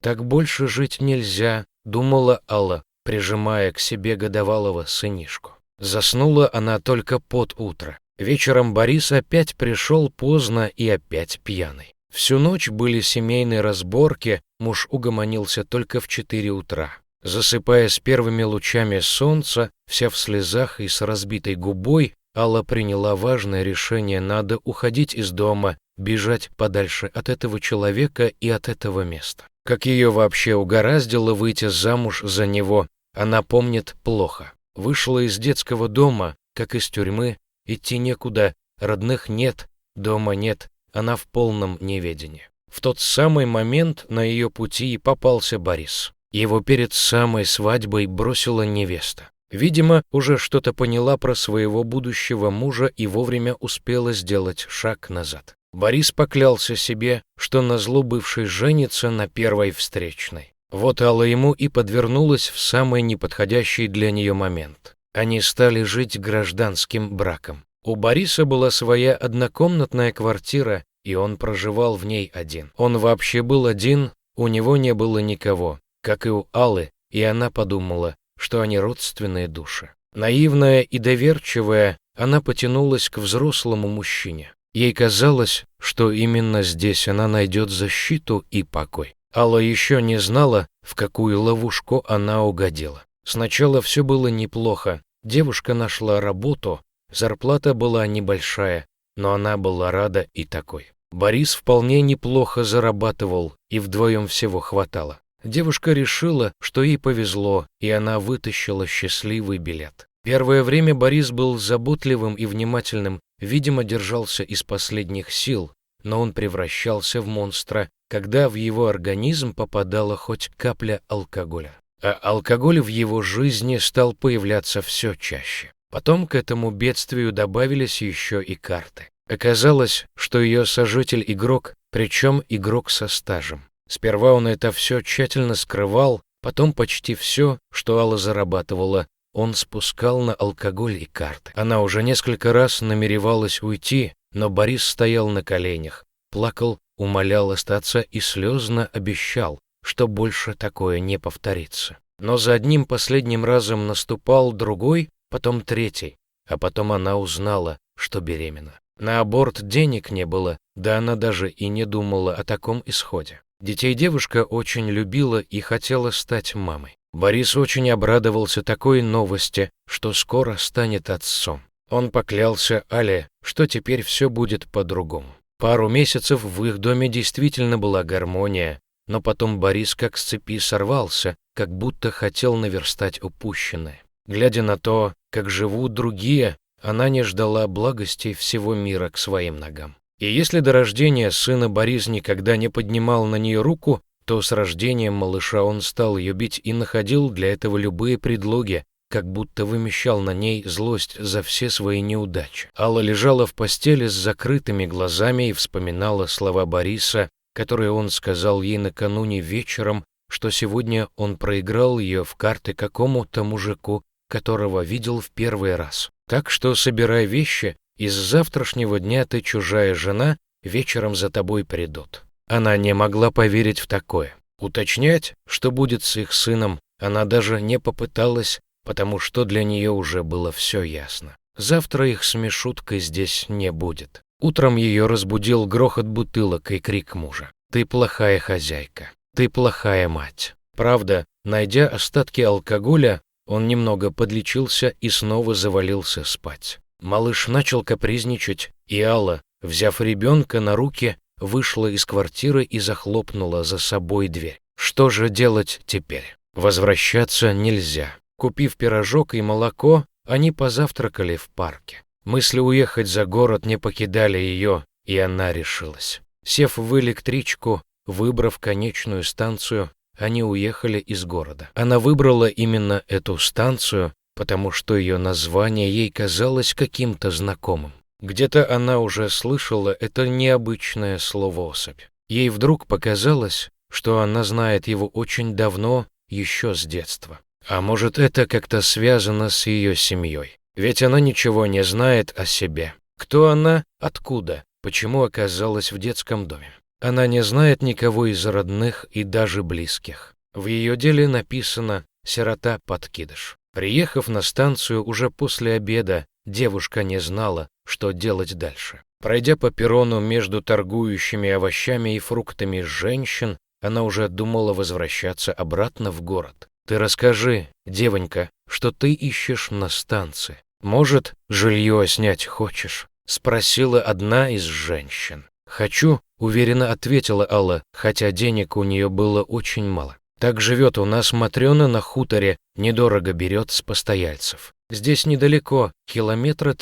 Так больше жить нельзя, думала Алла, прижимая к себе годовалого сынишку. Заснула она только под утро. Вечером Борис опять пришел поздно и опять пьяный. Всю ночь были семейные разборки, муж угомонился только в 4 утра. Засыпая с первыми лучами солнца, вся в слезах и с разбитой губой, Алла приняла важное решение: надо уходить из дома, бежать подальше от этого человека и от этого места. Как ее вообще угораздило выйти замуж за него, она помнит плохо. Вышла из детского дома, как из тюрьмы, идти некуда, родных нет, дома нет, она в полном неведении. В тот самый момент на ее пути и попался Борис. Его перед самой свадьбой бросила невеста. Видимо, уже что-то поняла про своего будущего мужа и вовремя успела сделать шаг назад. Борис поклялся себе, что назло бывшей женится на первой встречной. Вот Алла ему и подвернулась в самый неподходящий для нее момент. Они стали жить гражданским браком. У Бориса была своя однокомнатная квартира, и он проживал в ней один. Он вообще был один, у него не было никого, как и у Аллы, и она подумала, что они родственные души. Наивная и доверчивая, она потянулась к взрослому мужчине. Ей казалось, что именно здесь она найдет защиту и покой. Алла еще не знала, в какую ловушку она угодила. Сначала все было неплохо. Девушка нашла работу, зарплата была небольшая, но она была рада и такой. Борис вполне неплохо зарабатывал, и вдвоем всего хватало. Девушка решила, что ей повезло, и она вытащила счастливый билет. Первое время Борис был заботливым и внимательным, видимо, держался из последних сил, но он превращался в монстра, когда в его организм попадала хоть капля алкоголя. А алкоголь в его жизни стал появляться все чаще. Потом к этому бедствию добавились еще и карты. Оказалось, что ее сожитель-игрок, причем игрок со стажем. Сперва он это все тщательно скрывал, потом почти все, что Алла зарабатывала, он спускал на алкоголь и карты. Она уже несколько раз намеревалась уйти, но Борис стоял на коленях, плакал, умолял остаться и слезно обещал, что больше такое не повторится. Но за одним последним разом наступал другой, потом третий, а потом она узнала, что беременна. На аборт денег не было, да она даже и не думала о таком исходе. Детей девушка очень любила и хотела стать мамой. Борис очень обрадовался такой новости, что скоро станет отцом. Он поклялся Алле, что теперь все будет по-другому. Пару месяцев в их доме действительно была гармония, но потом Борис как с цепи сорвался, как будто хотел наверстать упущенное. Глядя на то, как живут другие, она не ждала благостей всего мира к своим ногам. И если до рождения сына Борис никогда не поднимал на нее руку, то с рождением малыша он стал ее бить и находил для этого любые предлоги, как будто вымещал на ней злость за все свои неудачи. Алла лежала в постели с закрытыми глазами и вспоминала слова Бориса, которые он сказал ей накануне вечером, что сегодня он проиграл ее в карты какому-то мужику, которого видел в первый раз. Так что собирай вещи, из завтрашнего дня ты чужая жена, вечером за тобой придут. Она не могла поверить в такое. Уточнять, что будет с их сыном, она даже не попыталась, потому что для нее уже было все ясно. Завтра их с Мишуткой здесь не будет. Утром ее разбудил грохот бутылок и крик мужа. «Ты плохая хозяйка, ты плохая мать». Правда, найдя остатки алкоголя, он немного подлечился и снова завалился спать. Малыш начал капризничать, и Алла, взяв ребенка на руки, вышла из квартиры и захлопнула за собой дверь. Что же делать теперь? Возвращаться нельзя. Купив пирожок и молоко, они позавтракали в парке. Мысли уехать за город не покидали ее, и она решилась. Сев в электричку, выбрав конечную станцию, они уехали из города. Она выбрала именно эту станцию, потому что ее название ей казалось каким-то знакомым. Где-то она уже слышала это необычное слово «особь». Ей вдруг показалось, что она знает его очень давно, еще с детства. А может, это как-то связано с ее семьей? Ведь она ничего не знает о себе. Кто она, откуда, почему оказалась в детском доме? Она не знает никого из родных и даже близких. В ее деле написано «сирота-подкидыш». Приехав на станцию уже после обеда, девушка не знала, что делать дальше. Пройдя по перрону между торгующими овощами и фруктами женщин, она уже думала возвращаться обратно в город. «Ты расскажи, девонька, что ты ищешь на станции. Может, жилье снять хочешь?» — спросила одна из женщин. «Хочу», — уверенно ответила Алла, хотя денег у нее было очень мало. «Так живет у нас Матрена на хуторе, недорого берет с постояльцев. Здесь недалеко, 3 километра,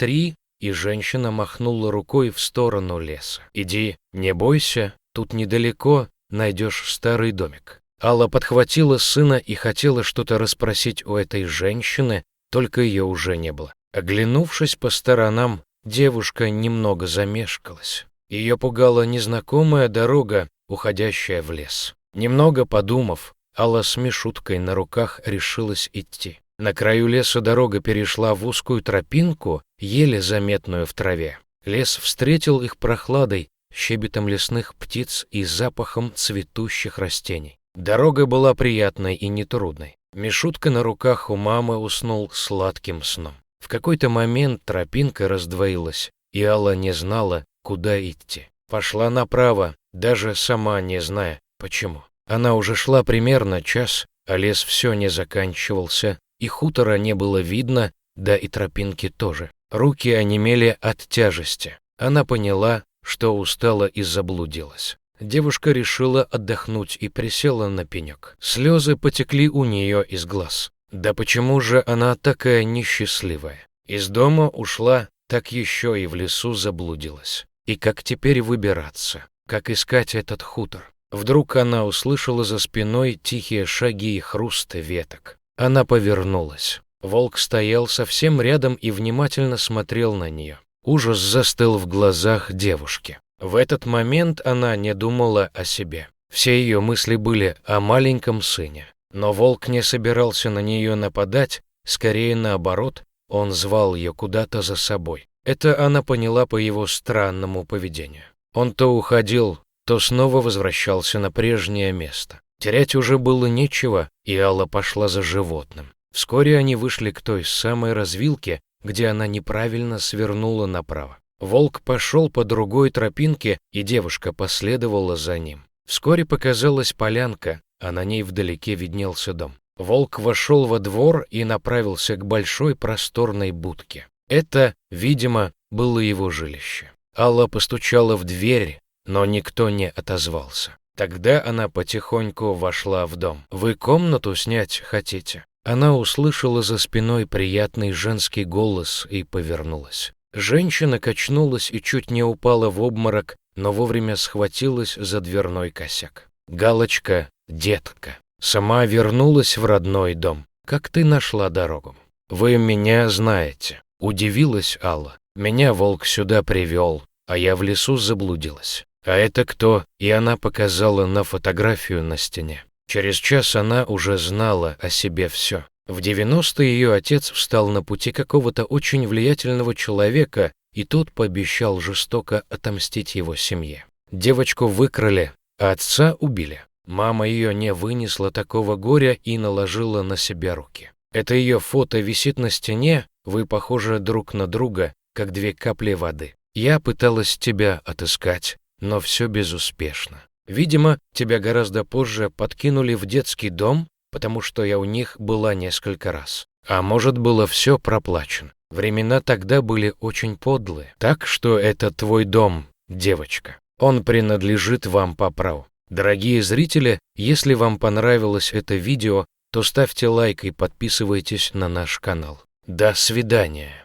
и женщина махнула рукой в сторону леса. «Иди, не бойся, тут недалеко найдешь старый домик». Алла подхватила сына и хотела что-то расспросить у этой женщины, только ее уже не было. Оглянувшись по сторонам, девушка немного замешкалась. Ее пугала незнакомая дорога, уходящая в лес. Немного подумав, Алла с Мишуткой на руках решилась идти. На краю леса дорога перешла в узкую тропинку, еле заметную в траве. Лес встретил их прохладой, щебетом лесных птиц и запахом цветущих растений. Дорога была приятной и нетрудной. Мишутка на руках у мамы уснул сладким сном. В какой-то момент тропинка раздвоилась, и Алла не знала, куда идти. Пошла направо, даже сама не зная, почему. Она уже шла примерно час, а лес все не заканчивался, и хутора не было видно, да и тропинки тоже. Руки онемели от тяжести. Она поняла, что устала и заблудилась. Девушка решила отдохнуть и присела на пенек. Слезы потекли у нее из глаз. Да почему же она такая несчастливая? Из дома ушла, так еще и в лесу заблудилась. И как теперь выбираться? Как искать этот хутор? Вдруг она услышала за спиной тихие шаги и хруст веток. Она повернулась. Волк стоял совсем рядом и внимательно смотрел на нее. Ужас застыл в глазах девушки. В этот момент она не думала о себе. Все ее мысли были о маленьком сыне. Но волк не собирался на нее нападать, скорее наоборот, он звал ее куда-то за собой. Это она поняла по его странному поведению. Он то уходил, то снова возвращался на прежнее место. Терять уже было нечего, и Алла пошла за животным. Вскоре они вышли к той самой развилке, где она неправильно свернула направо. Волк пошел по другой тропинке, и девушка последовала за ним. Вскоре показалась полянка, а на ней вдалеке виднелся дом. Волк вошел во двор и направился к большой просторной будке. Это, видимо, было его жилище. Алла постучала в дверь, но никто не отозвался. Тогда она потихоньку вошла в дом. «Вы комнату снять хотите?» Она услышала за спиной приятный женский голос и повернулась. Женщина качнулась и чуть не упала в обморок, но вовремя схватилась за дверной косяк. «Галочка, детка, сама вернулась в родной дом. Как ты нашла дорогу?» «Вы меня знаете», — удивилась Алла. «Меня волк сюда привел, а я в лесу заблудилась. А это кто?» И она показала на фотографию на стене. Через час она уже знала о себе все. В 90-е ее отец встал на пути какого-то очень влиятельного человека, и тот пообещал жестоко отомстить его семье. Девочку выкрали, а отца убили. Мама ее не вынесла такого горя и наложила на себя руки. Это ее фото висит на стене, вы похожи друг на друга, как 2 капли воды. Я пыталась тебя отыскать, но все безуспешно. Видимо, тебя гораздо позже подкинули в детский дом, потому что я у них была несколько раз. А может, было все проплачено. Времена тогда были очень подлые. Так что это твой дом, девочка. Он принадлежит вам по праву. Дорогие зрители, если вам понравилось это видео, то ставьте лайк и подписывайтесь на наш канал. До свидания.